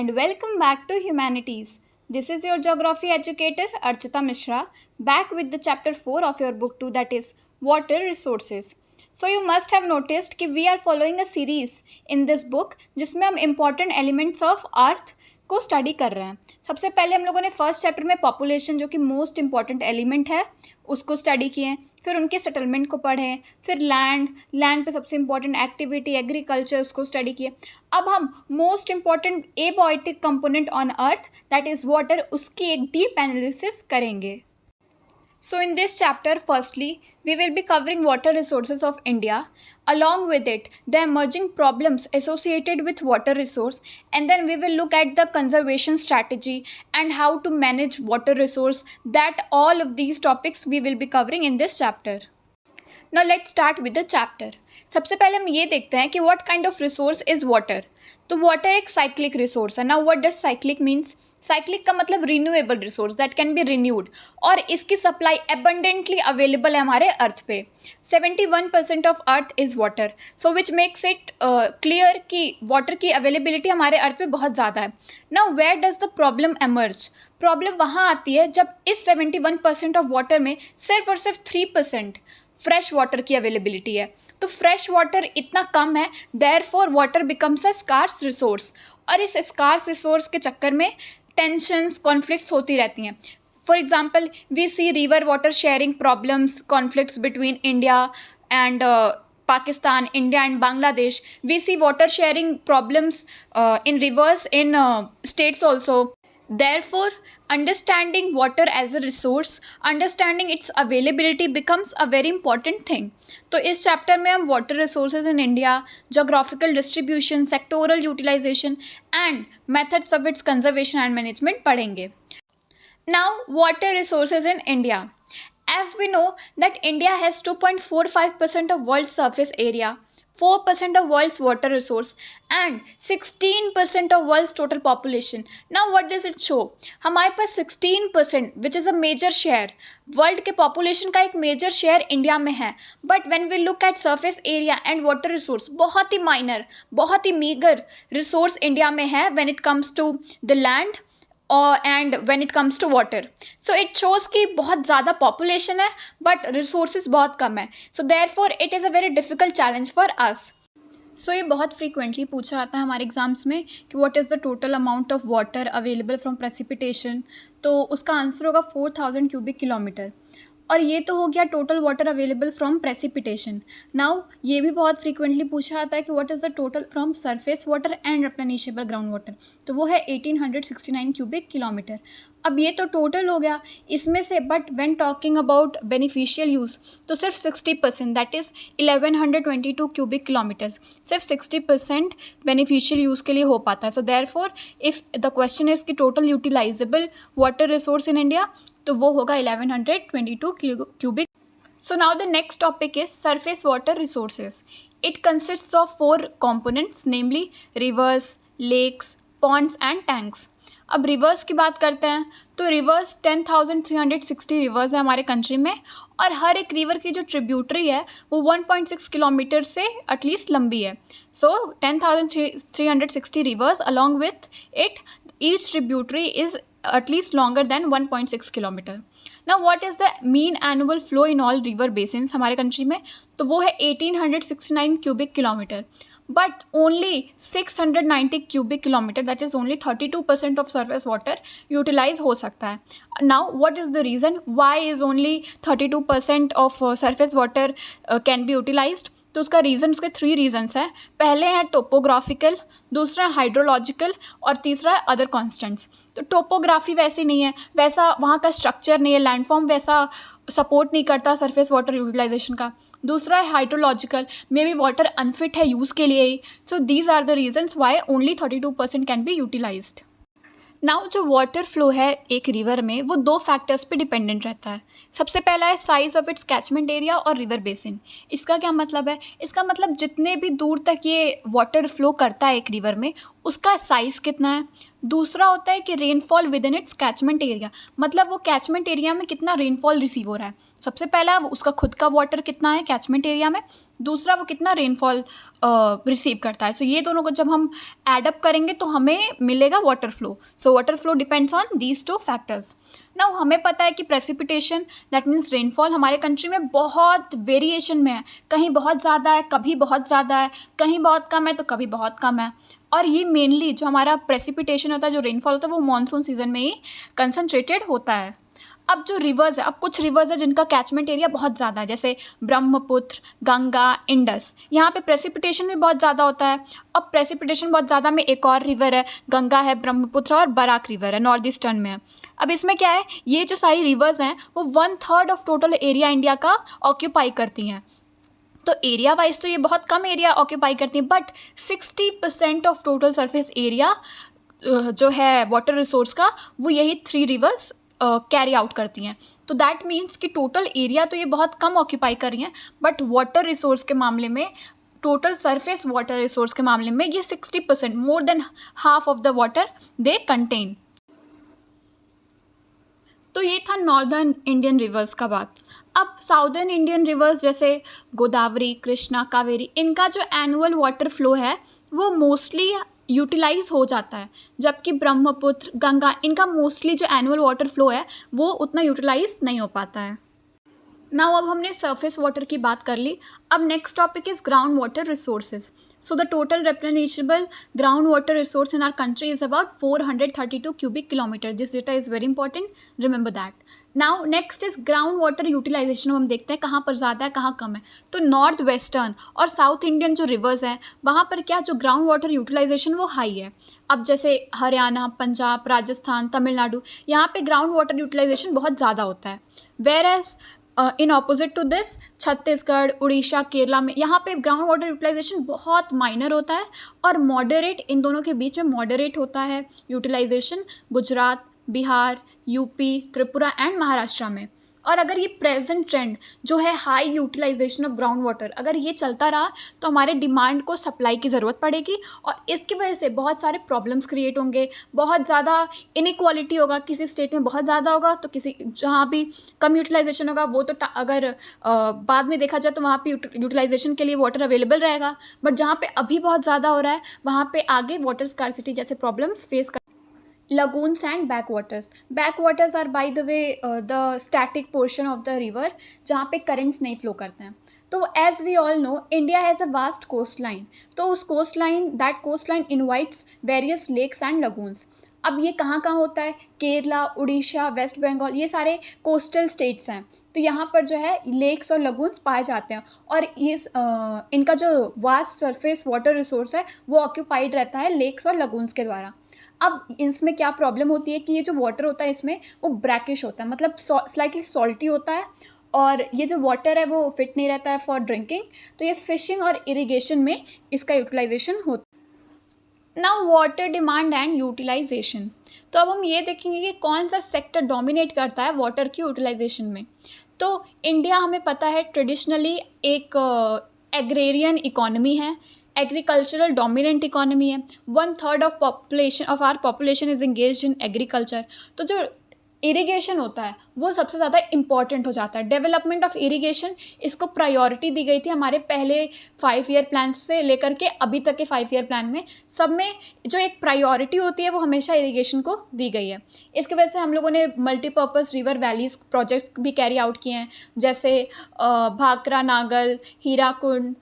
and welcome back to Humanities. This is your geography educator Archita Mishra back with the chapter 4 of your book 2, that is water resources. So you must have noticed कि we are following a series in this book जिसमें हम important elements of earth को study कर रहे हैं. सबसे पहले हम लोगों ने फर्स्ट चैप्टर में पॉपुलेशन जो कि मोस्ट इंपॉर्टेंट एलिमेंट है उसको स्टडी किए, फिर उनके सेटलमेंट को पढ़े, फिर लैंड पे सबसे इंपॉर्टेंट एक्टिविटी एग्रीकल्चर उसको स्टडी किए. अब हम most important abiotic component on earth that is water उसकी एक डीप एनालिसिस करेंगे. So in this chapter, firstly, we will be covering water resources of India, along with it, the emerging problems associated with water resource, and then we will look at the conservation strategy and how to manage water resource. That all of these topics we will be covering in this chapter. Now let's start with the chapter. सबसे पहले हम ये देखते हैं कि what kind of resource is water. तो water एक cyclic resource है. Now what does cyclic means? Cyclic का मतलब renewable resource that can be renewed, और इसकी सप्लाई एबंडेंटली अवेलेबल है हमारे अर्थ पे. 71% of earth is water, so which makes it clear कि वाटर की अवेलेबिलिटी हमारे अर्थ पे बहुत ज़्यादा है. Now where does the problem emerge? Problem वहाँ आती है जब इस 71% ऑफ वाटर में सिर्फ और सिर्फ 3% फ्रेश वाटर की अवेलेबिलिटी है. तो फ्रेश वाटर इतना कम है, therefore water becomes a scarce resource, और इस स्कार्स रिसोर्स के चक्कर में टेंशंस कॉन्फ्लिक्ट्स होती रहती हैं. For example we see river water sharing problems, conflicts between India and Pakistan, India and Bangladesh. We see water sharing problems in rivers in states also. Therefore, understanding water as a resource, understanding its availability becomes a very important thing. तो इस chapter में हम water resources in India, geographical distribution, sectoral utilization and methods of its conservation and management पढ़ेंगे. Now water resources in India. As we know that India has 2.45% of world's surface area, 4% of world's water resource and 16% of world's total population. Now what does it show? हमारे पास 16% which is a major share, world के population का एक major share India में है. But when we look at surface area and water resource, बहुत ही minor, बहुत ही मीगर रिसोर्स इंडिया में है when it comes to the land and when it comes to water. So it shows कि बहुत ज़्यादा पॉपुलेशन है बट रिसोर्सेज बहुत कम है. So therefore it is a very difficult challenge for us. So ये बहुत फ्रीक्वेंटली पूछा जाता है हमारे एग्जाम्स में कि what is the total amount of water available from precipitation. तो उसका आंसर होगा 4000 क्यूबिक किलोमीटर. और ये तो हो गया total water available from precipitation. Now ये भी बहुत फ्रीक्वेंटली पूछा जाता है कि what is the total from surface water and replenishable ground water. तो वो है 1869 क्यूबिक किलोमीटर. अब ये तो टोटल हो गया इसमें से, but when talking about beneficial use तो सिर्फ 60%, दैट इज़ 1122 क्यूबिक किलोमीटर्स, सिर्फ 60% बेनिफिशियल यूज़ के लिए हो पाता है. So therefore if the question is कि total utilizable water resource in India, तो वो होगा 1122 cubic. So now the next topic is surface water resources. It consists of 4 components, namely rivers, lakes, ponds and tanks. अब reverse की बात करते हैं तो रिवर्स 10,360 रिवर्स है हमारे कंट्री में, और हर एक रिवर की जो ट्रिब्यूटरी है वो 1.6 किलोमीटर से एटलीस्ट लंबी है. सो 10,360 reverse along with it each tributary is at least longer than 1.6 kilometer. Now what is the mean annual flow in all river basins हमारे कंट्री में? तो वो है 1869 cubic kilometer. But only 690 cubic kilometer, that is only 32% of surface water utilize हो सकता है. Now what is the reason? Why is only 32% of surface water can be utilized? तो उसका रीज़न, उसके 3 रीजन्स हैं. पहले हैं टोपोग्राफिकल, दूसरा है हाइड्रोलॉजिकल और तीसरा है अदर कॉन्स्टेंट्स. तो टोपोग्राफी वैसी नहीं है, वैसा वहाँ का स्ट्रक्चर नहीं है, लैंडफॉर्म वैसा सपोर्ट नहीं करता सरफेस वाटर यूटिलाइजेशन का. दूसरा है hydrological, may be water unfit है यूज़ के लिए ही. So these are the reasons why only 32% can be utilized. Now जो वाटर फ्लो है एक रिवर में वो 2 फैक्टर्स पे डिपेंडेंट रहता है. सबसे पहला है size of its catchment area और रिवर बेसिन. इसका क्या मतलब है? इसका मतलब जितने भी दूर तक ये वाटर फ्लो करता है एक रिवर में उसका साइज़ कितना है. दूसरा होता है कि rainfall with in its catchment area, मतलब वो कैचमेंट एरिया में कितना रेनफॉल रिसीव हो रहा है. सबसे पहला उसका खुद का वाटर कितना है कैचमेंट एरिया में. दूसरा वो कितना रेनफॉल रिसीव करता है. सो ये दोनों को जब हम एडअप करेंगे तो हमें मिलेगा water flow. So water flow depends on these two factors. Now हमें पता है कि प्रेसिपिटेशन दैट मीन्स रेनफॉल हमारे कंट्री में बहुत वेरिएशन में है. कहीं बहुत ज़्यादा है, कभी बहुत ज़्यादा है, कहीं बहुत कम है तो कभी बहुत कम है. और ये मेनली जो हमारा प्रेसिपिटेशन होता है, जो रेनफॉल होता है, वो मानसून सीजन में ही कंसनट्रेटेड होता है. अब जो रिवर्स है, अब कुछ रिवर्स है जिनका कैचमेंट एरिया बहुत ज़्यादा है, जैसे ब्रह्मपुत्र, गंगा, इंडस. यहाँ पे प्रेसिपिटेशन भी बहुत ज़्यादा होता है. अब प्रेसिपिटेशन बहुत ज़्यादा में एक और रिवर है, गंगा है, ब्रह्मपुत्र और बराक रिवर है, नॉर्थ ईस्टर्न में है. अब इसमें क्या है, ये जो सारी रिवर्स हैं वो 1/3 ऑफ टोटल एरिया इंडिया का ऑक्यूपाई करती हैं. तो एरिया वाइज तो ये बहुत कम एरिया ऑक्यूपाई करती हैं, but 60% of total surface area जो है वाटर रिसोर्स का, वो यही 3 रिवर्स कैरी आउट करती हैं. तो दैट मीन्स कि टोटल एरिया तो ये बहुत कम ऑक्यूपाई कर रही हैं, बट वाटर रिसोर्स के मामले में, टोटल सरफेस वाटर रिसोर्स के मामले में ये 60%, more than half of the water they contain. तो ये था नॉर्दर्न इंडियन रिवर्स का बात. अब साउदर्न इंडियन रिवर्स जैसे गोदावरी, कृष्णा, कावेरी, इनका जो एनुअल वाटर फ्लो है वो मोस्टली यूटिलाइज हो जाता है, जबकि ब्रह्मपुत्र, गंगा, इनका मोस्टली जो एनुअल वाटर फ्लो है वो उतना यूटिलाइज नहीं हो पाता है. नाउ अब हमने सरफेस वाटर की बात कर ली. अब next topic is ground water resources. So the total replenishable groundwater resource in our country is about 432 cubic kilometer. This data is very important. Remember that. Now next is groundwater utilization. हम देखते हैं कहाँ पर ज़्यादा है, कहाँ कम है. तो नॉर्थ वेस्टर्न और साउथ इंडियन जो रिवर्स हैं वहाँ पर क्या, जो ग्राउंड वाटर यूटिलाइजेशन वो हाई है. अब जैसे हरियाणा, पंजाब, राजस्थान, तमिलनाडु, यहाँ पे ग्राउंड वाटर यूटिलाइजेशन बहुत ज़्यादा होता है. Whereas in opposite to this Chhattisgarh, Orissa, Kerala में यहाँ पे ग्राउंड वाटर यूटिलाइजेशन बहुत माइनर होता है और मॉडरेट, इन दोनों के बीच में मॉडरेट होता है utilisation Gujarat, Bihar, UP, Tripura and Maharashtra में. और अगर ये प्रेजेंट ट्रेंड जो है high utilisation of ground water, अगर ये चलता रहा तो हमारे डिमांड को सप्लाई की ज़रूरत पड़ेगी और इसकी वजह से बहुत सारे प्रॉब्लम्स क्रिएट होंगे. बहुत ज़्यादा इनइक्वालिटी होगा, किसी स्टेट में बहुत ज़्यादा होगा तो किसी जहाँ भी कम यूटिलाइजेशन होगा वो तो अगर बाद में देखा जाए तो वहाँ पे यूटिलाइजेशन के लिए वाटर अवेलेबल रहेगा, बट जहाँ पे अभी बहुत ज़्यादा हो रहा है वहाँ पे आगे वाटर स्कार्सिटी जैसे प्रॉब्लम्स फेस कर. Lagoons and backwaters. Backwaters are by the way the static portion of the river जहाँ पे currents नहीं flow करते हैं. तो as we all know, India has a vast coastline. तो उस that coastline invites various lakes and lagoons. अब ये कहाँ कहाँ होता है, केरला, उड़ीसा, वेस्ट बंगाल, ये सारे कोस्टल स्टेट्स हैं. तो यहाँ पर जो है लेक्स और लगून्स पाए जाते हैं और इनका जो वास्ट सरफेस वाटर रिसोर्स है वो ऑक्यूपाइड रहता है लेक्स और लगून्स के द्वारा. अब इसमें क्या प्रॉब्लम होती है कि ये जो वाटर होता है इसमें वो ब्रैकिश होता है, मतलब स्लाइटली सॉल्टी होता है और ये जो वाटर है वो फिट नहीं रहता है फॉर ड्रिंकिंग. तो ये फिशिंग और इरिगेशन में इसका यूटिलाइजेशन होता है. Now water demand and utilisation. तो अब हम ये देखेंगे कि कौन सा सेक्टर डोमिनेट करता है वाटर की यूटिलाइजेशन में. तो इंडिया हमें पता है ट्रेडिशनली एक एग्रेरियन इकोनॉमी है, एग्रीकल्चरल डोमिनेंट इकोनॉमी है. 1/3 of population of our population is engaged in agriculture. तो जो इरिगेशन होता है वो सबसे ज़्यादा इम्पॉर्टेंट हो जाता है. डेवलपमेंट ऑफ इरिगेशन, इसको प्रायोरिटी दी गई थी हमारे पहले 5 ईयर प्लान से लेकर के अभी तक के 5 ईयर प्लान में. सब में जो एक प्रायोरिटी होती है वो हमेशा इरिगेशन को दी गई है. इसकी वजह से हम लोगों ने मल्टीपर्पज़ रिवर वैलीज प्रोजेक्ट्स भी कैरी आउट किए हैं, जैसे Bhakra Nagal, Hirakud,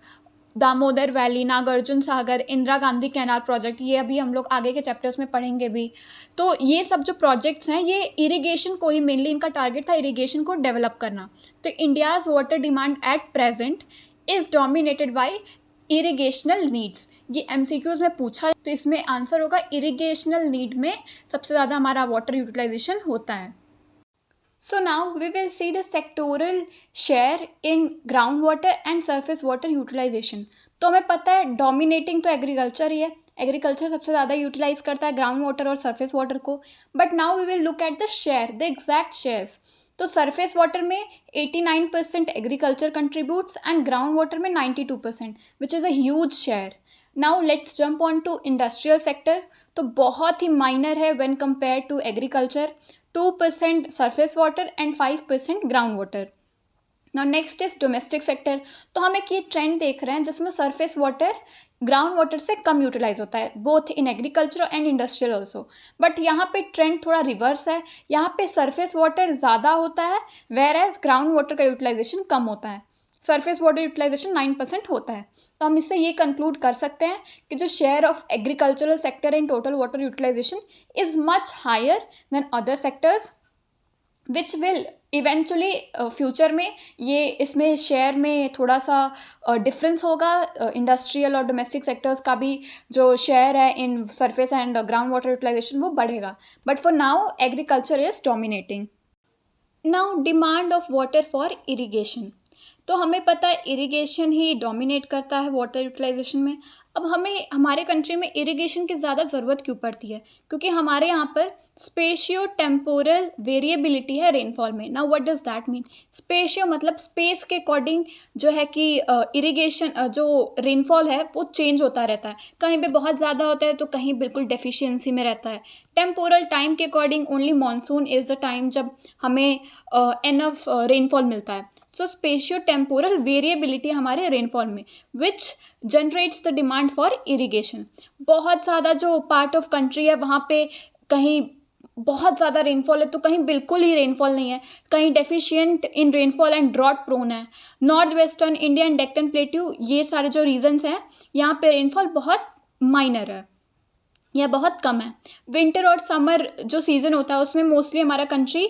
Damodar valley, Nagarjuna Sagar, Indira Gandhi canal project, ये अभी हम लोग आगे के चैप्टर्स में पढ़ेंगे भी. तो ये सब जो प्रोजेक्ट्स हैं ये इरिगेशन को ही मेनली, इनका टारगेट था इरिगेशन को डेवलप करना. तो India's water demand at present is dominated by irrigational needs. ये MCQs में पूछा तो इसमें आंसर होगा इरिगेशनल नीड में सबसे ज़्यादा हमारा वाटर यूटिलाइजेशन होता है. So now we will see the sectoral share in groundwater and surface water utilization. तो हमें पता है डोमिनेटिंग तो एग्रीकल्चर ही है, एग्रीकल्चर सबसे ज़्यादा यूटिलाइज करता है ग्राउंड वाटर और सरफेस वाटर को. But now we will look at the share, the exact shares. तो सरफेस वाटर में 89% agriculture contributes and ground water में 92%, which is a huge share. Now let's jump on to industrial sector. तो बहुत ही minor है when compare to agriculture. 2% surface water and 5% ground water. Now next is domestic sector. तो हम एक ये trend देख रहे हैं जिसमें सरफेस वाटर ग्राउंड वाटर से कम यूटिलाइज होता है, both in agriculture and industrial also. But यहाँ पे ट्रेंड थोड़ा रिवर्स है, यहाँ पे सरफेस वाटर ज़्यादा होता है वेयर एज ग्राउंड वाटर का यूटिलाइजेशन कम होता है। सरफेस वाटर यूटिलाइजेशन 9% होता है। तो हम इससे ये कंक्लूड कर सकते हैं कि जो share of agricultural sector in total water utilisation is much higher than other sectors, which will eventually future में ये इसमें शेयर में थोड़ा सा डिफरेंस होगा। इंडस्ट्रियल और डोमेस्टिक सेक्टर्स का भी जो शेयर है in surface and ground water utilisation वो बढ़ेगा, but for now agriculture is dominating. Now demand of water for irrigation. तो हमें पता है इरिगेशन ही डोमिनेट करता है वाटर यूटिलाइजेशन में। अब हमें हमारे कंट्री में इरिगेशन की ज़्यादा ज़रूरत क्यों पड़ती है? क्योंकि हमारे यहाँ पर स्पेशियो टेम्पोरल वेरिएबिलिटी है रेनफॉल में। Now what does that mean? Spatio मतलब स्पेस के अकॉर्डिंग जो है कि इरिगेशन जो रेनफॉल है वो चेंज होता रहता है, कहीं पे बहुत ज़्यादा होता है तो कहीं बिल्कुल डेफिशिएंसी में रहता है। टेम्पोरल टाइम के according only monsoon is the time जब हमें एनफ रेनफॉल मिलता है। सो स्पेशियो टेम्पोरल वेरिएबिलिटी हमारे रेनफॉल में which generates the demand for irrigation. बहुत ज़्यादा जो पार्ट ऑफ कंट्री है वहाँ पे कहीं बहुत ज़्यादा रेनफॉल है तो कहीं बिल्कुल ही रेनफॉल नहीं है, कहीं deficient in rainfall and drought prone है। North western India and Deccan plateau, ये सारे जो रीजन्स हैं यहाँ पे रेनफॉल बहुत माइनर है या बहुत कम है। विंटर और समर जो सीज़न होता है उसमें मोस्टली हमारा कंट्री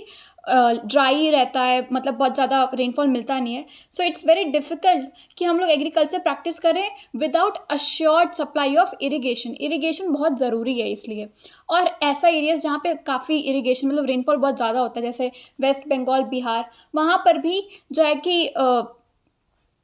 ड्राई रहता है, मतलब बहुत ज़्यादा रेनफॉल मिलता नहीं है। सो इट्स वेरी डिफ़िकल्ट कि हम लोग एग्रीकल्चर प्रैक्टिस करें without assured supply of irrigation. Irrigation बहुत ज़रूरी है इसलिए। और ऐसा एरियाज़ जहाँ पे काफ़ी इरिगेशन मतलब रेनफॉल बहुत ज़्यादा होता है जैसे वेस्ट बंगाल, बिहार, वहाँ पर भी जो है कि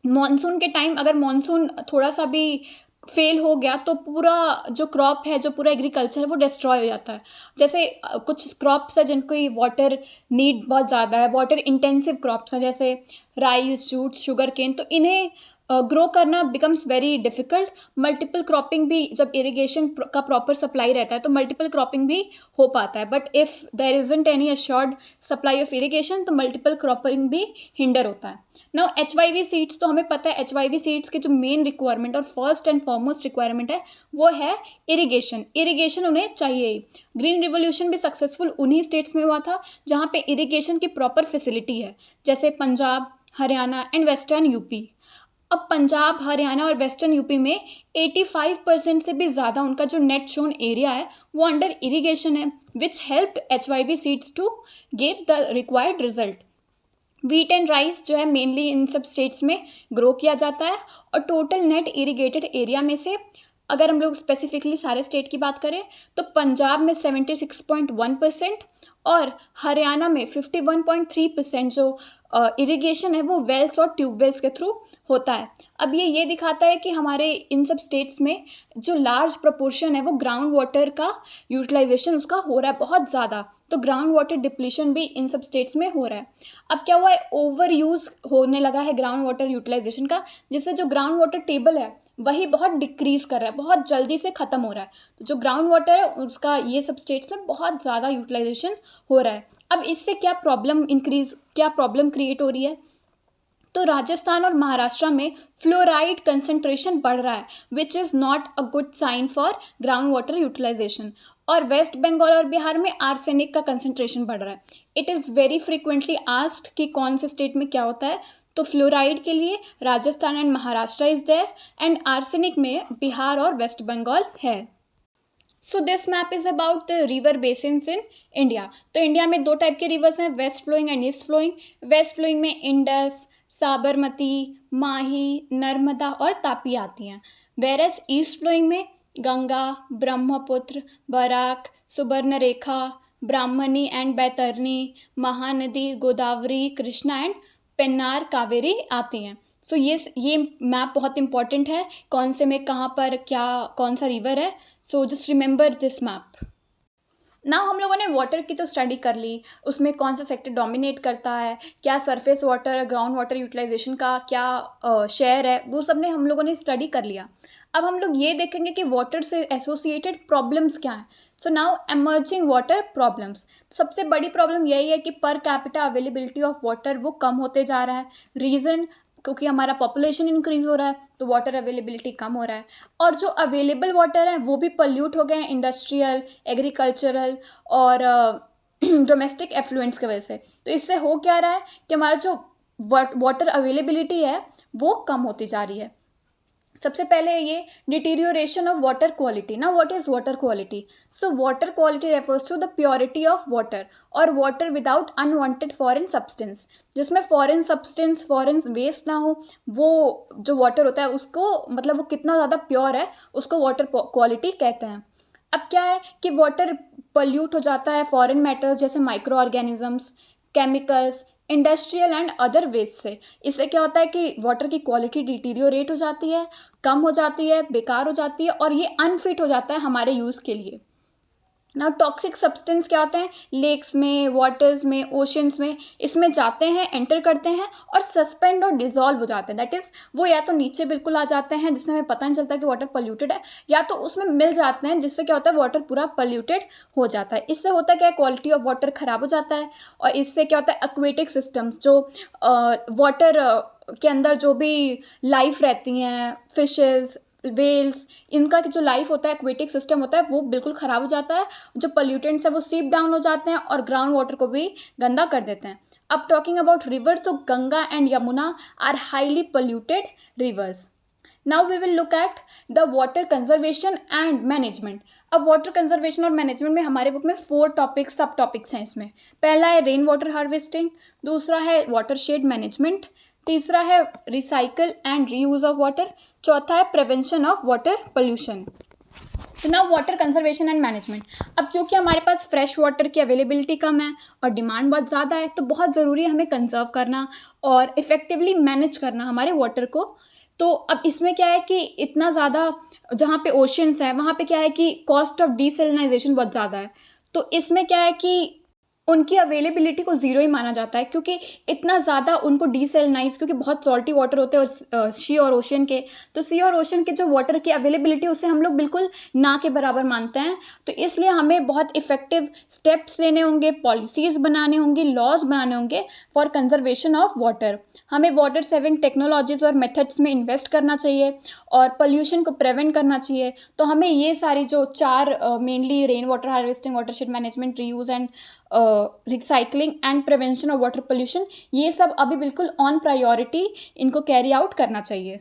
मॉनसून के टाइम अगर मॉनसून थोड़ा सा भी फेल हो गया तो पूरा जो क्रॉप है, जो पूरा एग्रीकल्चर है वो डिस्ट्रॉय हो जाता है। जैसे कुछ क्रॉप्स है जिनको वाटर नीड बहुत ज़्यादा है, वाटर इंटेंसिव क्रॉप्स हैं जैसे राइस, जूट, शुगर केन, तो इन्हें ग्रो करना becomes very difficult. Multiple cropping भी जब इरिगेशन का प्रॉपर सप्लाई रहता है तो मल्टीपल क्रॉपिंग भी हो पाता है, but if there isn't any assured supply of irrigation तो मल्टीपल क्रॉपिंग भी हिंडर होता है। नाउ HYV सीड्स, तो हमें पता है HYV सीड्स के जो मेन रिक्वायरमेंट और फर्स्ट एंड फॉरमोस्ट रिक्वायरमेंट है वो है इरिगेशन। इरिगेशन उन्हें चाहिए ही। ग्रीन रिवोल्यूशन भी सक्सेसफुल उन्हीं स्टेट्स में हुआ था जहाँ पे इरिगेशन की प्रॉपर फैसिलिटी है, जैसे Punjab, Haryana and western UP. अब पंजाब, हरियाणा और वेस्टर्न यूपी में 85% से भी ज़्यादा उनका जो नेट शोन एरिया है वो अंडर इरिगेशन है, which helped HYV seeds to give the required result. Wheat and rice जो है मेनली इन सब स्टेट्स में ग्रो किया जाता है। और टोटल नेट इरिगेटेड एरिया में से अगर हम लोग स्पेसिफिकली सारे स्टेट की बात करें तो पंजाब में 76.1% और हरियाणा में 51.3% जो इरिगेशन है वो वेल्स और ट्यूबवेल्स के थ्रू होता है। अब ये दिखाता है कि हमारे इन सब स्टेट्स में जो लार्ज प्रोपोर्शन है वो ग्राउंड वाटर का यूटिलाइजेशन उसका हो रहा है बहुत ज़्यादा, तो ग्राउंड वाटर डिप्लीशन भी इन सब स्टेट्स में हो रहा है। अब क्या हुआ है, ओवर यूज़ होने लगा है ग्राउंड वाटर यूटिलाइजेशन का, जिससे जो ग्राउंड वाटर टेबल है वही बहुत डिक्रीज़ कर रहा है, बहुत जल्दी से ख़त्म हो रहा है। तो जो ग्राउंड वाटर है उसका ये सब स्टेट्स में बहुत ज़्यादा यूटिलाइजेशन हो रहा है। अब इससे क्या प्रॉब्लम क्रिएट हो रही है, तो राजस्थान और महाराष्ट्र में फ्लोराइड कंसंट्रेशन बढ़ रहा है which is not a good sign for ground water utilisation. और वेस्ट बंगाल और बिहार में आर्सेनिक का कंसंट्रेशन बढ़ रहा है। It is very frequently asked कि कौन से स्टेट में क्या होता है, तो फ्लोराइड के लिए Rajasthan and Maharashtra is there and arsenic में बिहार और वेस्ट बंगाल है। So this map is about the river basins in India. तो इंडिया में 2 टाइप के रिवर्स हैं, west flowing and east flowing. West flowing में इंडस, साबरमती, माही, नर्मदा और तापी आती हैं। वेरस ईस्ट फ्लोइंग में गंगा, ब्रह्मपुत्र, बराक, सुबर्णरेखा, ब्राह्मणी एंड बैतरनी, महानदी, गोदावरी, कृष्णा एंड पेन्नार, कावेरी आती हैं। सो ये मैप बहुत इंपॉर्टेंट है, कौन से में कहाँ पर क्या कौन सा रिवर है। So just remember this map. ना हम लोगों ने वाटर की तो स्टडी कर ली, उसमें कौन सा सेक्टर डोमिनेट करता है, क्या surface water ground water utilisation का क्या शेयर है, वो सब ने हम लोगों ने स्टडी कर लिया। अब हम लोग ये देखेंगे कि वाटर से एसोसिएटेड प्रॉब्लम्स क्या हैं. So now emerging water problems. सबसे बड़ी प्रॉब्लम यही है कि पर कैपिटा अवेलेबिलिटी ऑफ वाटर वो कम होते जा रहा है. रीज़न क्योंकि हमारा पॉपुलेशन इंक्रीज़ हो रहा है तो वाटर अवेलेबिलिटी कम हो रहा है. और जो अवेलेबल वाटर है वो भी पल्यूट हो गए हैं इंडस्ट्रियल, एग्रीकल्चरल और डोमेस्टिक एफ्लुएंट्स की वजह से. तो इससे हो क्या रहा है कि हमारा जो वाटर अवेलेबिलिटी है वो कम होती जा रही है. सबसे पहले ये deterioration of water quality. Now what is water quality? So water quality refers to the purity of water और water without unwanted foreign substance. जिसमें फॉरेन सब्सटेंस, फॉरेन वेस्ट ना हो, वो जो वाटर होता है उसको मतलब वो कितना ज़्यादा प्योर है उसको वाटर क्वालिटी कहते हैं. अब क्या है कि वाटर पल्यूट हो जाता है फॉरेन मैटर्स जैसे micro organisms, chemicals, industrial and other waste से. इससे क्या होता है कि वाटर की क्वालिटी डिटीरियोरेट हो जाती है, कम हो जाती है, बेकार हो जाती है और ये अनफिट हो जाता है हमारे यूज़ के लिए. ना टॉक्सिक सब्सटेंस क्या होते हैं लेक्स में, वाटर्स में, ओशंस में, इसमें जाते हैं, एंटर करते हैं और सस्पेंड और डिजॉल्व हो जाते हैं. दैट इज़ वो या तो नीचे बिल्कुल आ जाते हैं जिससे हमें पता नहीं चलता कि वाटर पल्यूटेड है, या तो उसमें मिल जाते हैं जिससे क्या होता है वाटर पूरा पल्यूटेड हो जाता है. इससे होता क्या है क्वालिटी ऑफ वाटर ख़राब हो जाता है. और इससे क्या होता है एक्वेटिक सिस्टम्स जो वाटर के अंदर जो भी लाइफ रहती हैं, फिशेज़, वेल्स, इनका जो लाइफ होता है एक्वेटिक सिस्टम होता है वो बिल्कुल ख़राब हो जाता है. जो पल्यूटेंट्स है वो सीप डाउन हो जाते हैं और ग्राउंड वाटर को भी गंदा कर देते हैं. अब टॉकिंग अबाउट रिवर्स, तो Ganga and Yamuna are highly polluted rivers. Now we will look at the water conservation and management. अब वाटर कंजर्वेशन और मैनेजमेंट में हमारे बुक में 4 टॉपिक्स, सब टॉपिक्स हैं इसमें. पहला है रेन वाटर हार्वेस्टिंग, दूसरा है वाटर शेड मैनेजमेंट, तीसरा है recycle and reuse of water, चौथा है प्रिवेंशन ऑफ वाटर पोल्यूशन. तो now water conservation and management. अब क्योंकि हमारे पास फ्रेश वाटर की अवेलेबिलिटी कम है और डिमांड बहुत ज़्यादा है तो बहुत ज़रूरी है हमें कंजर्व करना और इफ़ेक्टिवली मैनेज करना हमारे वाटर को. तो अब इसमें क्या है कि इतना ज़्यादा जहाँ पे ओशंस है वहाँ पे क्या है कि कॉस्ट ऑफ डीसेलिनाइजेशन बहुत ज़्यादा है. तो इसमें क्या है कि उनकी अवेलेबिलिटी को ज़ीरो ही माना जाता है क्योंकि इतना ज़्यादा उनको डीसेलिनाइज, क्योंकि बहुत सॉल्टी वाटर होते हैं और सी और ओशन के, तो सी और ओशन के जो वाटर की अवेलेबिलिटी उसे हम लोग बिल्कुल ना के बराबर मानते हैं. तो इसलिए हमें बहुत इफ़ेक्टिव स्टेप्स लेने होंगे, पॉलिसीज़ बनाने होंगे, लॉज बनाने होंगे फॉर कंजर्वेशन ऑफ वाटर. हमें वाटर सेविंग टेक्नोलॉजीज़ और मेथड्स में इन्वेस्ट करना चाहिए और पोल्यूशन को प्रिवेंट करना चाहिए. तो हमें ये सारी जो 4 mainly rain water harvesting, water shade management, reuse and recycling and prevention of water pollution, ये सब अभी बिल्कुल ऑन प्रायोरिटी इनको कैरी आउट करना चाहिए.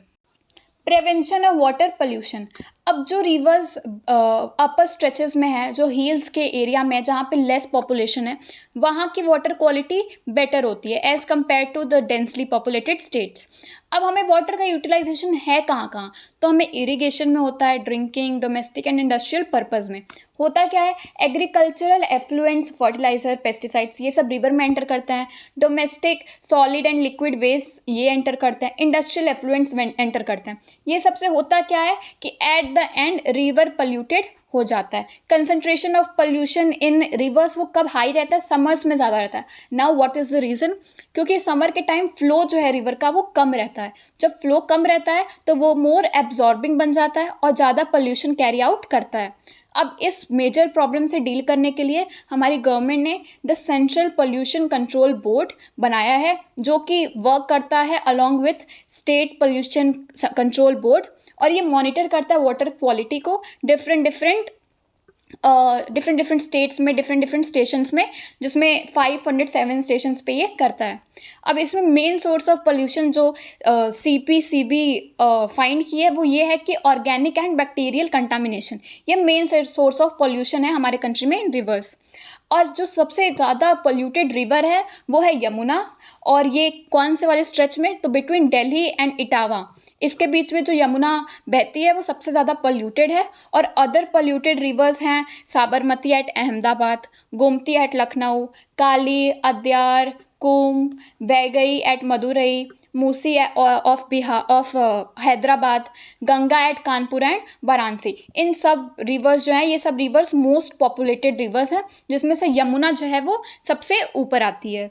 Prevention of water pollution. अब जो रिवर्स अपर स्ट्रेचेस में है, जो हिल्स के एरिया में जहाँ पे लेस पॉपुलेशन है, वहाँ की वाटर क्वालिटी बेटर होती है as compare to the densely populated states. अब हमें वाटर का यूटिलाइजेशन है कहाँ कहाँ, तो हमें इरिगेशन में होता है, drinking, domestic and industrial purpose में. होता क्या है एग्रीकल्चरल एफ्लुएंट्स, फर्टिलाइजर, पेस्टिसाइड्स, ये सब रिवर में एंटर करते हैं. Domestic solid and liquid waste ये एंटर करते हैं. इंडस्ट्रियल एफ्लुएंट्स एंटर करते हैं. ये सबसे होता क्या है कि at the end river polluted हो जाता है. Concentration of pollution in reverse वो कब हाई रहता है, समर्स में ज़्यादा रहता है. Now what is the reason? क्योंकि समर के टाइम फ्लो जो है रिवर का वो कम रहता है. जब फ्लो कम रहता है तो वो मोर एब्जॉर्बिंग बन जाता है और ज़्यादा पॉल्यूशन कैरी आउट करता है. अब इस मेजर प्रॉब्लम से डील करने के लिए हमारी गवर्नमेंट ने the central pollution control board बनाया है जो कि वर्क करता है along with state pollution control board, और ये मॉनिटर करता है वाटर क्वालिटी को डिफरेंट डिफरेंट स्टेट्स में, डिफरेंट स्टेशंस में, जिसमें 507 स्टेशंस पे ये करता है. अब इसमें मेन सोर्स ऑफ पोल्यूशन जो CPCB फाइंड की है वो ये है कि ऑर्गेनिक एंड बैक्टीरियल कंटामिनेशन, ये मेन सोर्स ऑफ पोल्यूशन है हमारे कंट्री में रिवर्स. और जो सबसे ज़्यादा पोल्यूटेड रिवर है वो है यमुना, और ये कौन से वाले स्ट्रेच में, तो बिटवीन दिल्ली एंड इटावा, इसके बीच में जो यमुना बहती है वो सबसे ज़्यादा पोल्यूटेड है. और अदर पोल्यूटेड रिवर्स हैं Sabarmati at Ahmedabad, Gomti at Lucknow, Kali, Adyar, Kumbh, Vaigai at Madurai, Musi of Hyderabad, Ganga at Kanpur and Varanasi. इन सब रिवर्स जो हैं ये सब रिवर्स मोस्ट पॉपुलेटेड रिवर्स हैं, जिसमें से यमुना जो है वो सबसे ऊपर आती है.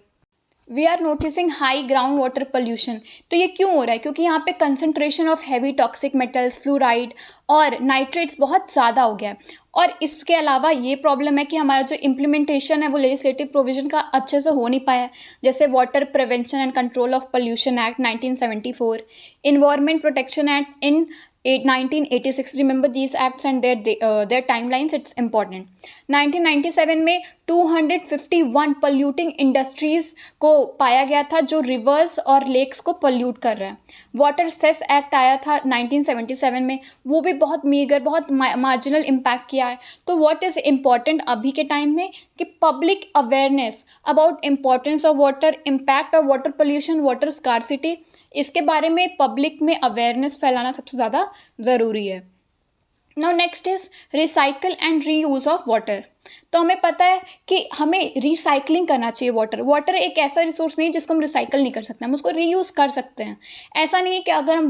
We are noticing high ground water pollution. तो ये क्यों हो रहा है? क्योंकि यहाँ पे concentration of heavy toxic metals, fluoride और नाइट्रेट्स बहुत ज़्यादा हो गया है। और इसके अलावा ये प्रॉब्लम है कि हमारा जो इम्प्लीमेंटेशन है वो लेजिस्लेटिव प्रोविजन का अच्छे से हो नहीं पाया है। जैसे water prevention and control of pollution act 1974, environment protection act in 1986। Remember these acts and their timelines, it's important. 1997 में 251 पोल्यूटिंग इंडस्ट्रीज़ को पाया गया था जो रिवर्स और लेक्स को पोल्यूट कर रहे हैं। वाटर सेस एक्ट आया था 1977 में, वो भी बहुत मीगर, बहुत मार्जिनल इम्पैक्ट किया है। तो व्हाट इज़ इम्पॉर्टेंट अभी के टाइम में कि public awareness about importance of water, impact of water pollution, water scarcity, इसके बारे में पब्लिक में अवेयरनेस फैलाना सबसे ज़्यादा ज़रूरी है। Now next is recycle and reuse of water. तो हमें पता है कि हमें रिसाइकलिंग करना चाहिए वाटर। वाटर एक ऐसा रिसोर्स नहीं है जिसको हम रिसाइकल नहीं कर सकते, हम उसको रीयूज़ कर सकते हैं। ऐसा नहीं है कि अगर हम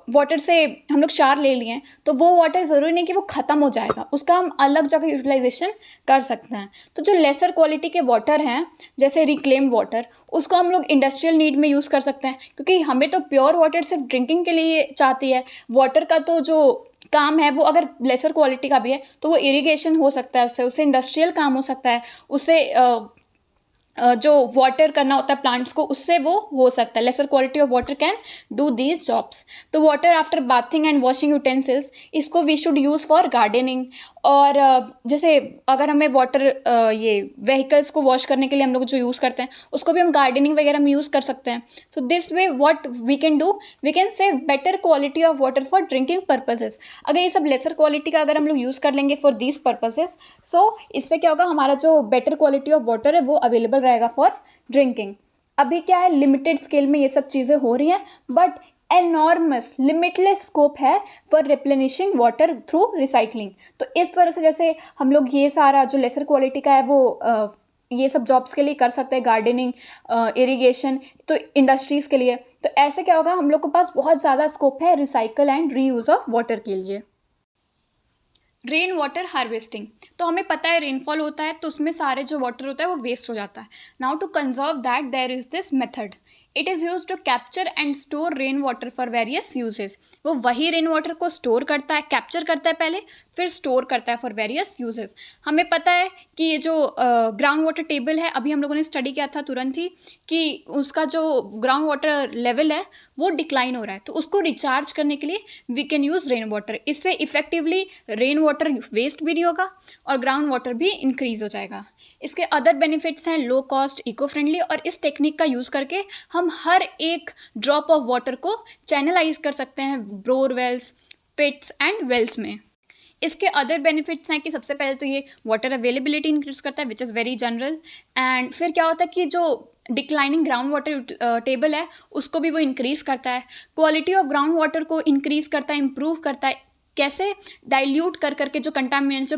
वाटर से हम लोग शार ले लिए तो वो वाटर ज़रूरी नहीं कि वो ख़त्म हो जाएगा, उसका हम अलग जगह यूटिलाइजेशन कर सकते हैं। तो जो लेसर क्वालिटी के वाटर हैं जैसे रिक्लेम वाटर, उसको हम लोग इंडस्ट्रियल नीड में यूज़ कर सकते हैं, क्योंकि हमें तो प्योर वाटर सिर्फ ड्रिंकिंग के लिए चाहती है। वाटर का तो जो काम है वो अगर लेसर क्वालिटी का भी है तो वो इरिगेशन हो सकता है, उससे इंडस्ट्रियल काम हो सकता है, उससे जो वाटर करना होता है प्लांट्स को, उससे वो हो सकता है। Lesser quality of water can do these jobs. तो water after bathing and washing utensils, इसको we should use for gardening. और जैसे अगर हमें वाटर ये व्हीकल्स को वॉश करने के लिए हम लोग जो यूज़ करते हैं उसको भी हम गार्डनिंग वगैरह में यूज़ कर सकते हैं। So this way what we can do, we can save better quality of water for drinking purposes. अगर ये सब लेसर क्वालिटी का अगर हम लोग यूज़ कर लेंगे फॉर दीज पर्पसेस, सो इससे क्या होगा, हमारा जो बेटर क्वालिटी ऑफ वाटर है वो अवेलेबल रहेगा फॉर ड्रिंकिंग। अभी क्या है, लिमिटेड स्केल में ये सब चीज़ें हो रही हैं, बट एनॉर्मस लिमिटलेस स्कोप है for replenishing water through recycling. तो इस तरह से जैसे हम लोग ये सारा जो लेसर क्वालिटी का है वो ये सब जॉब्स के लिए कर सकते हैं, गार्डनिंग, इरिगेशन, तो इंडस्ट्रीज़ के लिए। तो ऐसे क्या होगा, हम लोग के पास बहुत ज़्यादा स्कोप है recycle and reuse of water के लिए। रेन वाटर हार्वेस्टिंग, तो हमें पता है रेनफॉल होता है तो उसमें सारे जो वाटर होता है वो वेस्ट हो जाता है। Now to conserve that there is this method, it is use to capture and store rain water for various uses. वो वही रेन वाटर को स्टोर करता है, कैप्चर करता है पहले, फिर स्टोर करता है फॉर वेरियस यूजेस। हमें पता है कि ये जो ग्राउंड वाटर टेबल है, अभी हम लोगों ने स्टडी किया था तुरंत ही कि उसका जो ग्राउंड वाटर लेवल है वो डिक्लाइन हो रहा है। तो उसको रिचार्ज करने के लिए we can use rain water. इससे इफेक्टिवली रेन वाटर वेस्ट भी नहीं होगा और ग्राउंड वाटर भी इंक्रीज़ हो जाएगा। इसके अदर बेनिफिट्स हैं लो कॉस्ट, इको फ्रेंडली, और इस टेक्निक का यूज़ करके हम हर एक ड्रॉप ऑफ वाटर को चैनलाइज कर सकते हैं बोरवेल्स, पिट्स एंड वेल्स में। इसके अदर बेनिफिट्स हैं कि सबसे पहले तो ये वाटर अवेलेबिलिटी इंक्रीज करता है, which is very general. And फिर क्या होता है कि जो डिक्लाइनिंग ग्राउंड वाटर टेबल है उसको भी वो इंक्रीज़ करता है, क्वालिटी ऑफ ग्राउंड वाटर को इंक्रीज़ करता है, इम्प्रूव करता है। कैसे? डाइल्यूट कर करके जो कंटामिनेंट्स, जो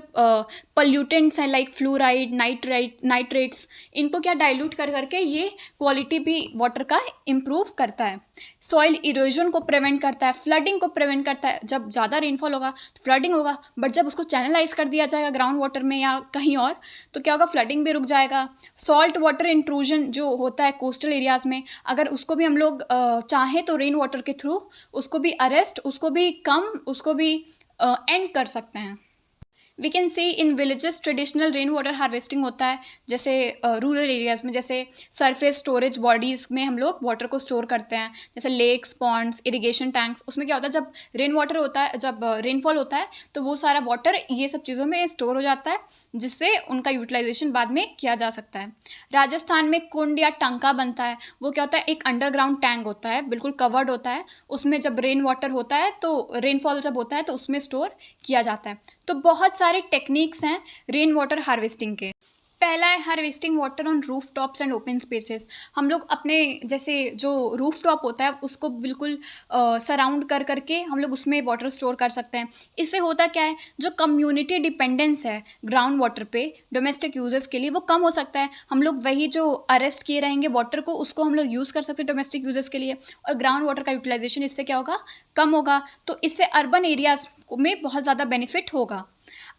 पल्यूटेंट्स हैं लाइक फ्लोराइड, नाइट्रेट्स, इनको क्या डाइल्यूट कर करके ये क्वालिटी भी वाटर का इम्प्रूव करता है। सॉइल इरोजन को प्रिवेंट करता है, फ्लडिंग को प्रिवेंट करता है। जब ज़्यादा रेनफॉल होगा तो फ्लडिंग होगा, बट जब उसको चैनलाइज कर दिया जाएगा ग्राउंड वाटर में या कहीं और, तो क्या होगा, फ्लडिंग भी रुक जाएगा। सॉल्ट वाटर इंट्रूजन जो होता है कोस्टल एरियाज़ में, अगर उसको भी हम लोग चाहें तो रेन वाटर के थ्रू उसको भी अरेस्ट, उसको भी कम, उसको भी एंड कर सकते हैं। We can see in villages traditional rain water harvesting होता है, जैसे रूरल एरियाज़ में, जैसे सरफेस स्टोरेज बॉडीज़ में हम लोग वाटर को स्टोर करते हैं, जैसे लेक्स, पॉन्ड्स, इरिगेशन टैंक्स। उसमें क्या होता है, जब रेन वाटर होता है, जब रेनफॉल होता है तो वो सारा वाटर ये सब चीज़ों में स्टोर हो जाता है, जिससे उनका यूटिलाइजेशन बाद में किया जा सकता है। राजस्थान में कुंड या टंका बनता है, वो क्या होता है, एक अंडरग्राउंड टैंक होता है, बिल्कुल कवर्ड होता है, उसमें जब रेन वाटर होता है तो रेनफॉल जब होता है तो उसमें स्टोर किया जाता है। तो बहुत सारे टेक्निक्स हैं रेन वाटर हार्वेस्टिंग के। पहला है harvesting water on roof tops and open spaces. हम लोग अपने जैसे जो रूफ टॉप होता है उसको बिल्कुल सराउंड कर करके हम लोग उसमें वाटर स्टोर कर सकते हैं। इससे होता क्या है, जो कम्युनिटी डिपेंडेंस है ग्राउंड वाटर पे डोमेस्टिक यूजर्स के लिए वो कम हो सकता है। हम लोग वही जो अरेस्ट किए रहेंगे वाटर को, उसको हम लोग यूज़ कर सकते हैं डोमेस्टिक यूजर्स के लिए, और ग्राउंड वाटर का यूटिलाइजेशन इससे क्या होगा, कम होगा। तो इससे अर्बन एरियाज़ में बहुत ज़्यादा बेनिफिट होगा।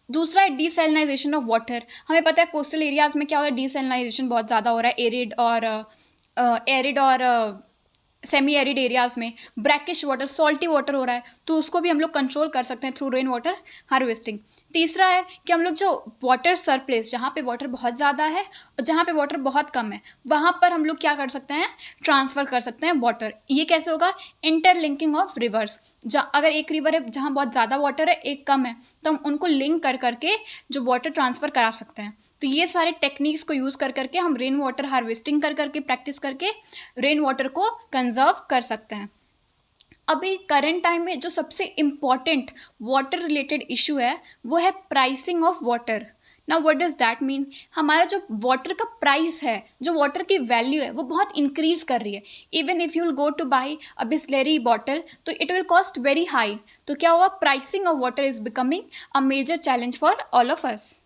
दूसरा है डीसैलिनाइजेशन ऑफ वाटर। हमें पता है कोस्टल एरियाज़ में क्या हो रहा है, डीसैलिनाइजेशन बहुत ज़्यादा हो रहा है। एरिड और सेमी एरिड एरियाज़ में ब्रैकिश वाटर, सॉल्टी वाटर हो रहा है, तो उसको भी हम लोग कंट्रोल कर सकते हैं थ्रू रेन वाटर हार्वेस्टिंग। तीसरा है कि हम लोग जो वाटर सरप्लेस, जहाँ पे वाटर बहुत ज़्यादा है और जहाँ पे वाटर बहुत कम है, वहाँ पर हम लोग क्या कर सकते हैं, ट्रांसफ़र कर सकते हैं वाटर। ये कैसे होगा, इंटरलिंकिंग ऑफ रिवर्स। जहाँ अगर एक रिवर है जहाँ बहुत ज़्यादा वाटर है, एक कम है, तो हम उनको लिंक कर करके जो वाटर ट्रांसफ़र करा सकते हैं। तो ये सारे टेक्निक्स को यूज़ कर करके हम रेन वाटर हार्वेस्टिंग कर करके, प्रैक्टिस करके रेन वाटर को कंजर्व कर सकते हैं। अभी करंट टाइम में जो सबसे इम्पॉर्टेंट वाटर रिलेटेड इशू है वो है pricing of water. Now what does that mean, हमारा जो वाटर का प्राइस है, जो वाटर की वैल्यू है, वो बहुत इंक्रीज कर रही है। Even if you will go to buy a Bisleri bottle तो it will cost very high. तो क्या हुआ, pricing of water is becoming a major challenge for all of us.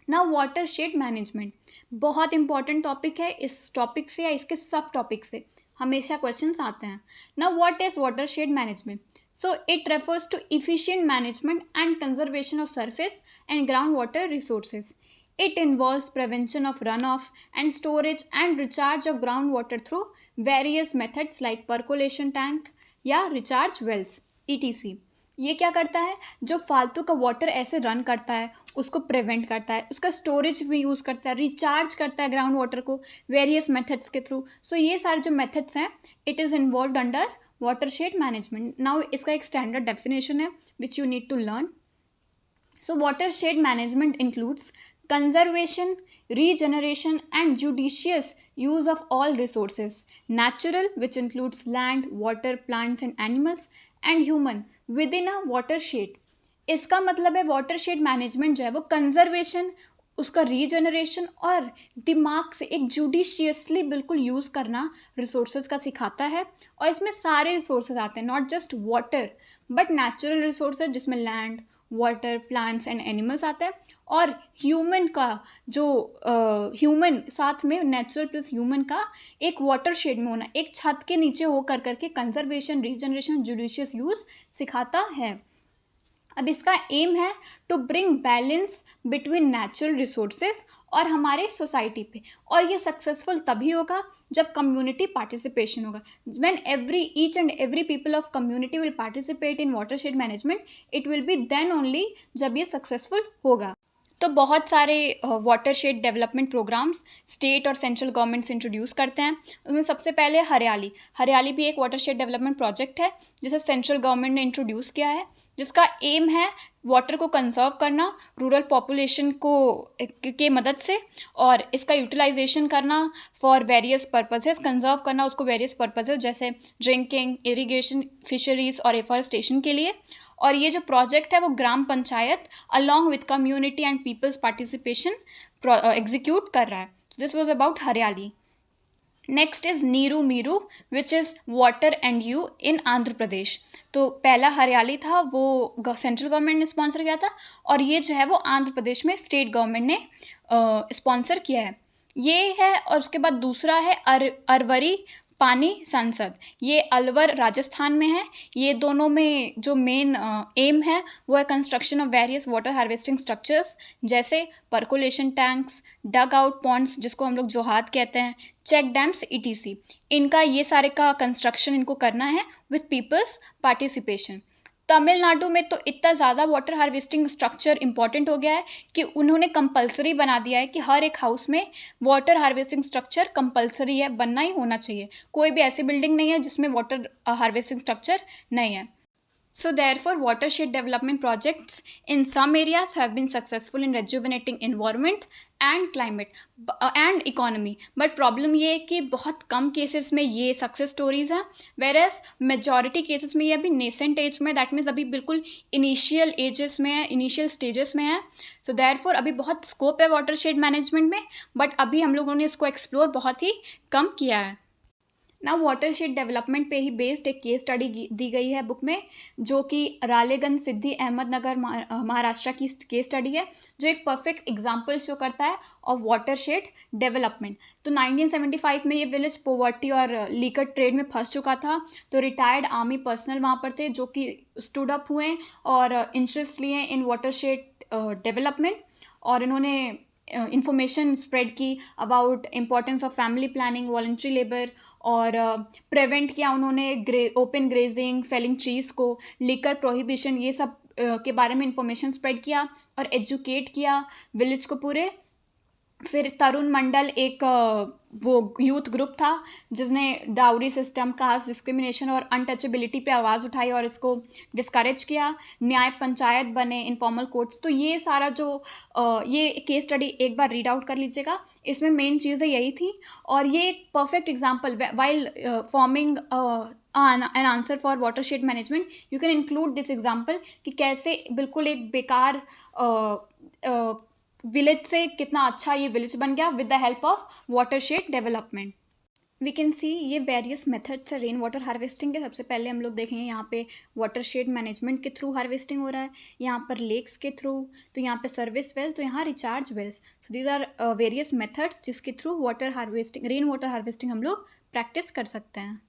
Now water shade management बहुत important topic है। इस topic से या इसके सब टॉपिक से हमेशा क्वेश्चंस आते हैं। Now what is water shade management, so it refers to efficient management and conservation of surface and ground water resources. It involves prevention of runoff and storage and recharge of groundwater through various methods like percolation tank या recharge wells etc. ये क्या करता है, जो फालतू का water ऐसे run करता है उसको प्रिवेंट करता है, उसका स्टोरेज भी यूज़ करता है, रिचार्ज करता है ग्राउंड वाटर को वेरियस मेथड्स के थ्रू। सो ये सारे जो मेथड्स हैं it is involved under water shade management. Now इसका एक स्टैंडर्ड डेफिनेशन है which you need to learn. So, watershed management includes conservation, regeneration, and judicious use of all resources, natural, which includes land, water, plants, and animals, and human within a watershed. इसका मतलब है watershed management जो है वो conservation, उसका regeneration और दिमाग से एक जुडिशियसली बिल्कुल यूज़ करना रिसोर्सेज का सिखाता है। और इसमें सारे रिसोर्सेज आते हैं, not just water but natural resources जिसमें land, water, plants and animals आता है, और ह्यूमन का जो ह्यूमन साथ में नेचुरल प्लस ह्यूमन का एक वाटर शेड में होना, एक छत के नीचे हो कर करके कंजर्वेशन, रीजनरेशन, जुडिशियस यूज़ सिखाता है। अब इसका एम है to bring balance between natural resources और हमारे सोसाइटी पे, और ये सक्सेसफुल तभी होगा जब कम्युनिटी पार्टिसिपेशन होगा। When each and every people of community will participate in watershed management, it will be then only जब ये सक्सेसफुल होगा। तो बहुत सारे वाटरशेड डेवलपमेंट प्रोग्राम्स स्टेट और सेंट्रल गवर्नमेंट्स इंट्रोड्यूस करते हैं। उसमें सबसे पहले हरियाली भी एक वाटरशेड डेवलपमेंट प्रोजेक्ट है जिसे सेंट्रल गवर्नमेंट ने इंट्रोड्यूस किया है, जिसका एम है वाटर को कंजर्व करना रूरल पॉपुलेशन को के मदद से, और इसका यूटिलाइजेशन करना फॉर वेरियस पर्पसेस, कंजर्व करना उसको वेरियस पर्पसेस जैसे ड्रिंकिंग, इरिगेशन, फिशरीज़ और एफॉरेस्टेशन के लिए। और ये जो प्रोजेक्ट है वो gram panchayat along with community and peoples participation execute कर रहा है। So this was about Hariyali. Next is Neeru Meeru which is water and you in Andhra Pradesh. तो पहला हरियाली था वो सेंट्रल गवर्नमेंट ने स्पॉन्सर किया था, और ये जो है वो आंध्र प्रदेश में स्टेट गवर्नमेंट ने स्पॉन्सर किया है, ये है। और उसके बाद दूसरा है अरवरी पानी संसद, ये अलवर राजस्थान में है। ये दोनों में जो मेन एम है वो है construction of various water harvesting structures जैसे percolation tanks, dug out ponds जिसको हम लोग जोहात कहते हैं, चेक डैम्स etc. इनका ये सारे का कंस्ट्रक्शन इनको करना है विथ पीपल्स पार्टिसिपेशन। तमिलनाडु में तो इतना ज़्यादा वाटर हार्वेस्टिंग स्ट्रक्चर इंपॉर्टेंट हो गया है कि उन्होंने कंपलसरी बना दिया है कि हर एक हाउस में वाटर हार्वेस्टिंग स्ट्रक्चर कंपलसरी है, बनना ही होना चाहिए। कोई भी ऐसी बिल्डिंग नहीं है जिसमें वाटर हार्वेस्टिंग स्ट्रक्चर नहीं है। So therefore, watershed development projects in some areas have been successful in rejuvenating environment and climate and economy. But problem ये है कि बहुत कम cases में ये success stories हैं, whereas majority cases में ये अभी nascent age में, that means अभी बिल्कुल initial ages में है, initial stages में है। So therefore अभी बहुत scope है watershed management में, but अभी हम लोगों ने इसको explore बहुत ही कम किया है। ना वाटरशेड डेवलपमेंट पे ही बेस्ड एक केस स्टडी दी गई है बुक में, जो कि रालेगंज सिद्धि अहमदनगर महाराष्ट्र की केस स्टडी है, जो एक परफेक्ट एग्जांपल शो करता है ऑफ वाटरशेड डेवलपमेंट। तो 1975 में ये विलेज पोवर्टी और लीकर ट्रेड में फंस चुका था, तो रिटायर्ड आर्मी पर्सनल वहाँ पर थे जो कि स्टूड अप हुए और इंटरेस्ट लिए इन वाटरशेड डेवलपमेंट, और इन्होंने इंफॉर्मेशन स्प्रेड की about importance of family planning, voluntary labour, और प्रिवेंट किया उन्होंने ओपन ग्रेजिंग, फेलिंग ट्रीज को, लिकर प्रोहिबिशन, ये सब के बारे में इंफॉर्मेशन स्प्रेड किया और एजुकेट किया विलेज को पूरे। फिर तरुण मंडल एक वो यूथ ग्रुप था जिसने डाउरी सिस्टम, कास्ट डिस्क्रिमिनेशन और अनटचेबिलिटी पे आवाज़ उठाई और इसको डिस्करेज किया। न्याय पंचायत बने, इनफॉर्मल कोर्ट्स। तो ये सारा जो ये केस स्टडी एक बार रीड आउट कर लीजिएगा, इसमें मेन चीज़ें यही थी। और ये एक perfect example, while forming an answer for watershed management you can include this example, कि कैसे बिल्कुल एक बेकार विलेज से कितना अच्छा ये विलेज बन गया with the help of watershed development. We can see ये वेरियस मेथड्स है रेन वाटर हार्वेस्टिंग के। सबसे पहले हम लोग देखेंगे यहाँ पे वाटरशेड मैनेजमेंट के थ्रू हार्वेस्टिंग हो रहा है, यहाँ पर लेक्स के थ्रू, तो यहाँ पे सर्विस वेल्स, तो यहाँ recharge wells. So these are various methods जिसके through water harvesting, rain water harvesting हम लोग प्रैक्टिस कर सकते हैं।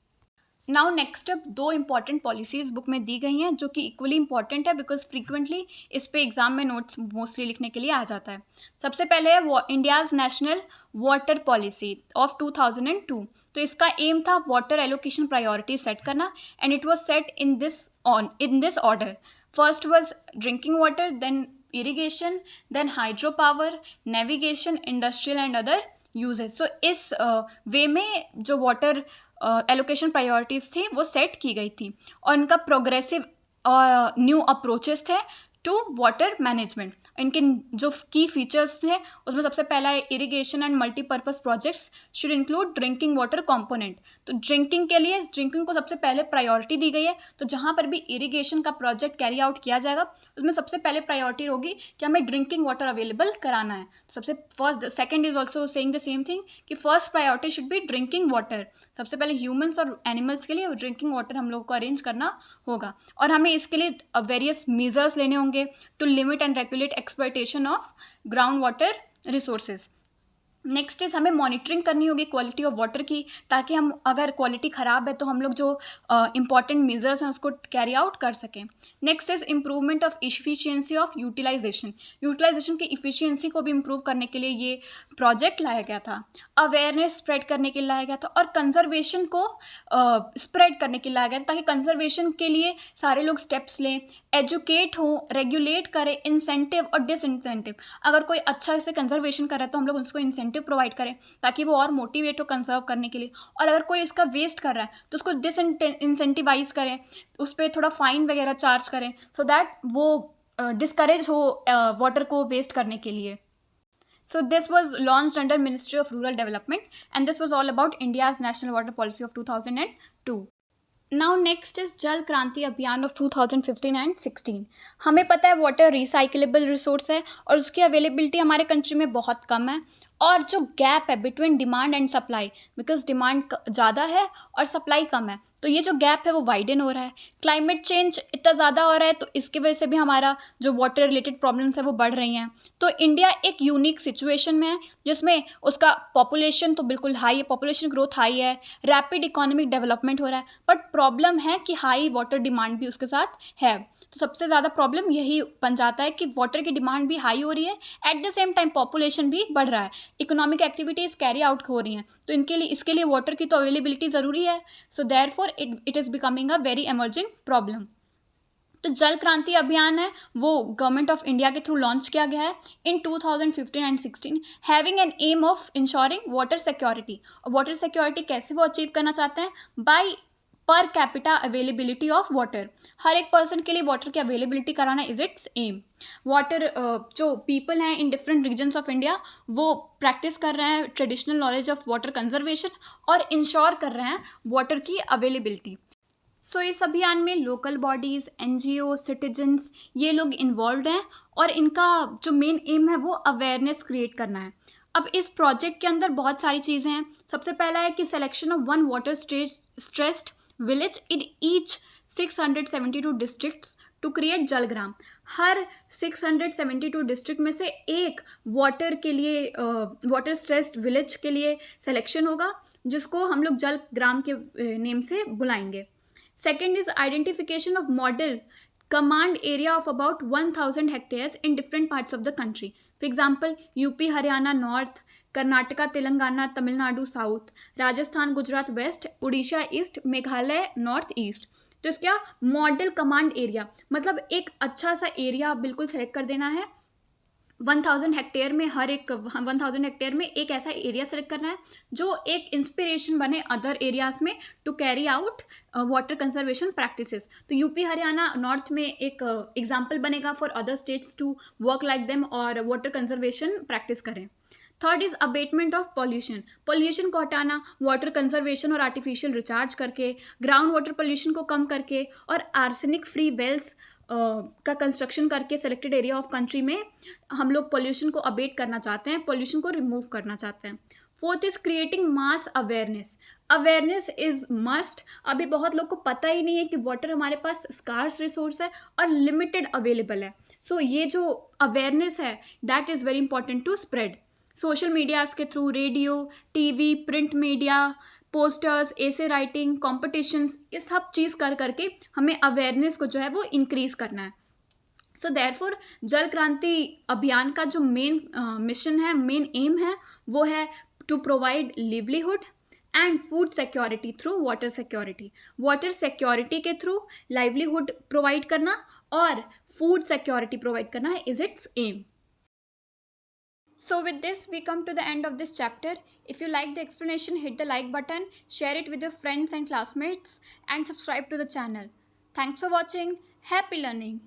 नाउ नेक्स्ट अब दो इंपॉर्टेंट पॉलिसीज़ बुक में दी गई हैं जो कि इक्वली इंपॉर्टेंट है, बिकॉज फ्रीक्वेंटली इस पे एग्जाम में नोट्स मोस्टली लिखने के लिए आ जाता है। सबसे पहले है India's national water policy of 2002। तो इसका एम था वाटर एलोकेशन प्रायोरिटी सेट करना, and it was set in this order. First was drinking water, then irrigation, then hydro power, navigation, industrial and other uses. So इस way में जो water allocation priorities थी वो set की गई थी, और इनका प्रोग्रेसिव न्यू अप्रोचेस थे टू वाटर मैनेजमेंट। इनके जो की फीचर्स थे उसमें सबसे पहला है irrigation and multipurpose projects should include drinking water component. तो ड्रिंकिंग के लिए ड्रिंकिंग को सबसे पहले प्रायोरिटी दी गई है। तो जहाँ पर भी इरिगेशन का प्रोजेक्ट कैरी आउट किया जाएगा उसमें सबसे पहले प्रायोरिटी होगी कि हमें ड्रिंकिंग वाटर अवेलेबल कराना है। सबसे first, second is also saying the same thing कि first priority should be drinking water. सबसे पहले ह्यूमंस और एनिमल्स के लिए ड्रिंकिंग वाटर हम लोग को अरेंज करना होगा, और हमें इसके लिए वेरियस मेजर्स लेने होंगे to limit and regulate exploitation of ground water resources. Next is हमें मॉनिटरिंग करनी होगी क्वालिटी ऑफ वाटर की, ताकि हम अगर क्वालिटी ख़राब है तो हम लोग जो इंपॉर्टेंट मेजर्स हैं उसको कैरी आउट कर सकें। Next is improvement of efficiency of utilisation. Utilisation की इफिशियंसी को भी इम्प्रूव करने के लिए ये प्रोजेक्ट लाया गया था। अवेयरनेस स्प्रेड करने के लिए लाया गया था, और कंजर्वेशन को स्प्रेड करने के लिए लाया गया था, ताकि कंजर्वेशन के लिए सारे लोग स्टेप्स लें, एजुकेट हो, रेगुलेट करें, इंसेंटिव और डिसइंसेंटिव। अगर कोई अच्छा से कंजर्वेशन कर रहा है तो हम लोग उसको इंसेंटिव प्रोवाइड करें ताकि वो और मोटिवेट हो कंजर्व करने के लिए, और अगर कोई इसका वेस्ट कर रहा है तो उसको इंसेंटिवाइज करें, उस पर थोड़ा फाइन वगैरह चार्ज करें, सो दैट वो डिस्करेज हो वाटर को वेस्ट करने के लिए। So this was launched under Ministry of Rural Development, and this was all about India's National Water Policy of 2002. Now next is जल क्रांति अभियान of 2015 and 16. हमें पता है वाटर रिसाइकलेबल रिसोर्स है और उसकी अवेलेबिलिटी हमारे कंट्री में बहुत कम है, और जो गैप है between demand and supply, because demand ज़्यादा है और सप्लाई कम है, तो ये जो गैप है वो वाइडन हो रहा है। क्लाइमेट चेंज इतना ज़्यादा हो रहा है तो इसकी वजह से भी हमारा जो वाटर रिलेटेड प्रॉब्लम्स है वो बढ़ रही हैं। तो इंडिया एक यूनिक सिचुएशन में है जिसमें उसका पॉपुलेशन तो बिल्कुल हाई है, पॉपुलेशन ग्रोथ हाई है, रैपिड इकोनॉमिक डेवलपमेंट हो रहा है, बट प्रॉब्लम है कि हाई वाटर डिमांड भी उसके साथ है। तो सबसे ज़्यादा प्रॉब्लम यही बन जाता है कि वाटर की डिमांड भी हाई हो रही है, at the same time population भी बढ़ रहा है, इकोनॉमिक एक्टिविटीज़ कैरी आउट हो रही हैं, तो इसके लिए वाटर की तो अवेलेबिलिटी ज़रूरी है। So therefore it is becoming a very emerging problem. तो जल क्रांति अभियान है वो गवर्नमेंट ऑफ इंडिया के थ्रू लॉन्च किया गया है in 2015 and 16, having an aim of ensuring water security. और वाटर सिक्योरिटी कैसे वो अचीव करना चाहते हैं? By per capita availability of water. हर एक पर्सन के लिए वाटर की अवेलेबिलिटी कराना इज इट्स एम। वाटर जो पीपल हैं इन डिफरेंट रीजन्स ऑफ इंडिया वो प्रैक्टिस कर रहे हैं traditional knowledge of water conservation और इंश्योर कर रहे हैं वाटर की अवेलेबिलिटी। सो इस अभियान में लोकल बॉडीज़, NGO, सिटीजन्स, ये लोग इन्वॉल्व हैं, और इनका जो मेन एम है वो अवेयरनेस क्रिएट करना है। अब इस प्रोजेक्ट के अंदर बहुत सारी चीज़ें हैं। सबसे पहला है कि selection of one water stressed village in each 672 districts to create Jalgram. हर 672 डिस्ट्रिक्ट में से एक वाटर के लिए वाटर स्ट्रेस्ड विलेज के लिए सिलेक्शन होगा, जिसको हम लोग जल ग्राम के नेम से बुलाएंगे। Second is identification of model command area of about 1000 hectares in different parts of the country. For example, UP, Haryana north, Karnataka, Telangana, Tamil Nadu south, Rajasthan, Gujarat west, Odisha east, Meghalaya north east. तो इसका model command area मतलब एक अच्छा सा area बिल्कुल select कर देना है. 1000 हेक्टेयर में 1000 हेक्टेयर में एक ऐसा एरिया सेलेक्ट करना है जो एक इंस्पिरेशन बने अदर एरियाज में to carry out water conservation practices. तो यूपी हरियाणा नॉर्थ में एक एग्जाम्पल बनेगा for other states to work like them और वाटर कंजर्वेशन प्रैक्टिस करें. Third is abatement of pollution. Pollution को हटाना वाटर कंजर्वेशन और आर्टिफिशियल रिचार्ज करके, ग्राउंड वाटर पॉल्यूशन को कम करके और आर्सेनिक फ्री वेल्स का कंस्ट्रक्शन करके सेलेक्टेड एरिया ऑफ कंट्री में हम लोग पॉल्यूशन को अबेट करना चाहते हैं, पॉल्यूशन को रिमूव करना चाहते हैं. Fourth is creating mass awareness. Awareness is must. अभी बहुत लोग को पता ही नहीं है कि वाटर हमारे पास स्कार्स रिसोर्स है और लिमिटेड अवेलेबल है. सो ये जो अवेयरनेस है that is very important to spread. Social medias के through, radio, TV, print media, posters, ऐसे राइटिंग, कॉम्पिटिशन्स, ये सब चीज़ कर करके हमें अवेयरनेस को जो है वो इंक्रीज़ करना है. सो देयरफॉर जल क्रांति अभियान का जो मेन मिशन है, मेन एम है, वो है to provide livelihood and food security through water security. Water security के थ्रू लाइवलीहुड प्रोवाइड करना और फूड सिक्योरिटी प्रोवाइड करना is its aim. So with this we come to the end of this chapter. If you like the explanation, hit the like button, share it with your friends and classmates and subscribe to the channel. Thanks for watching. Happy learning.